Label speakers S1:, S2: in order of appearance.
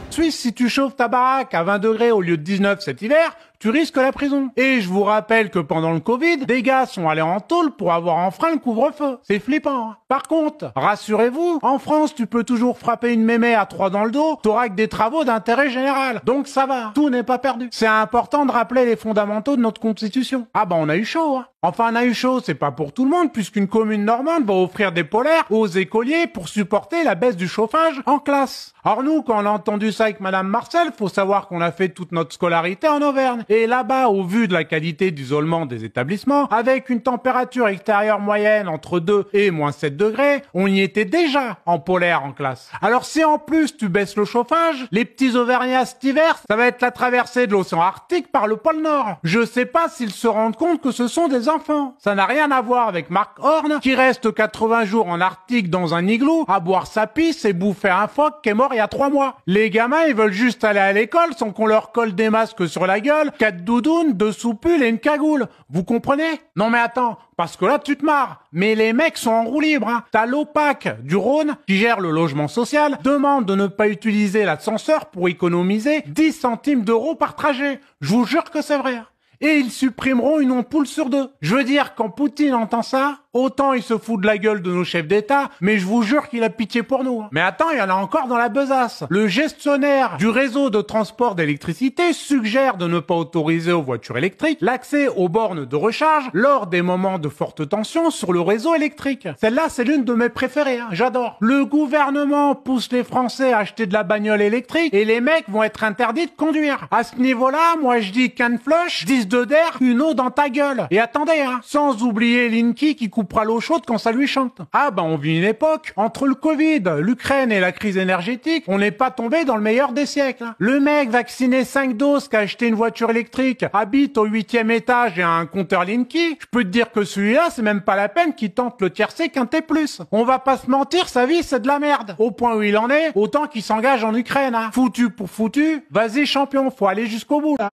S1: Suisse, si tu chauffes ta baraque à 20 degrés au lieu de 19 cet hiver, tu risques la prison. Et je vous rappelle que pendant le Covid, des gars sont allés en tôle pour avoir enfreint le couvre-feu. C'est flippant, hein. Par contre, rassurez-vous, en France, tu peux toujours frapper une mémé à 3 dans le dos, t'auras que des travaux d'intérêt général. Donc ça va, tout n'est pas perdu. C'est important de rappeler les fondamentaux de notre constitution. Ah bah on a eu chaud, hein. Enfin, on a eu chaud, c'est pas pour tout le monde, puisqu'une commune normande va offrir des polaires aux écoliers pour supporter la baisse du chauffage en classe. Alors nous, quand on a entendu ça avec Madame Marcel, faut savoir qu'on a fait toute notre scolarité en Auvergne. Et là-bas, au vu de la qualité d'isolement des établissements, avec une température extérieure moyenne entre 2 et moins 7 degrés, on y était déjà en polaire en classe. Alors si en plus tu baisses le chauffage, les petits Auvergnats cet hiver, ça va être la traversée de l'océan Arctique par le pôle Nord. Je sais pas s'ils se rendent compte que ce sont des enfants. Ça n'a rien à voir avec Mark Horn, qui reste 80 jours en Arctique dans un igloo, à boire sa pisse et bouffer un phoque qui est mort il y a 3 mois. Les gamins, ils veulent juste aller à l'école sans qu'on leur colle des masques sur la gueule, 4 doudounes, 2 soupules et une cagoule. Vous comprenez? Non mais attends, parce que là tu te marres. Mais les mecs sont en roue libre, hein. T'as l'OPAC du Rhône, qui gère le logement social, demande de ne pas utiliser l'ascenseur pour économiser 10 centimes d'euros par trajet. Je vous jure que c'est vrai. Et ils supprimeront une ampoule sur 2. Je veux dire, quand Poutine entend ça, autant il se fout de la gueule de nos chefs d'État, mais je vous jure qu'il a pitié pour nous. Mais attends, il y en a encore dans la besace. Le gestionnaire du réseau de transport d'électricité suggère de ne pas autoriser aux voitures électriques l'accès aux bornes de recharge lors des moments de forte tension sur le réseau électrique. Celle-là, c'est l'une de mes préférées, hein. J'adore. Le gouvernement pousse les Français à acheter de la bagnole électrique et les mecs vont être interdits de conduire. À ce niveau-là, moi je dis qu'un flush, 10 de d'air, une eau dans ta gueule. Et attendez, hein, sans oublier Linky qui coupera l'eau chaude quand ça lui chante. Ah bah on vit une époque, entre le Covid, l'Ukraine et la crise énergétique, on n'est pas tombé dans le meilleur des siècles. Hein. Le mec vacciné 5 doses qui a acheté une voiture électrique, habite au 8e étage et a un compteur Linky, je peux te dire que celui-là, c'est même pas la peine qu'il tente le tiercé qu'un T+. On va pas se mentir, sa vie c'est de la merde. Au point où il en est, autant qu'il s'engage en Ukraine. Hein. Foutu pour foutu, vas-y champion, faut aller jusqu'au bout là.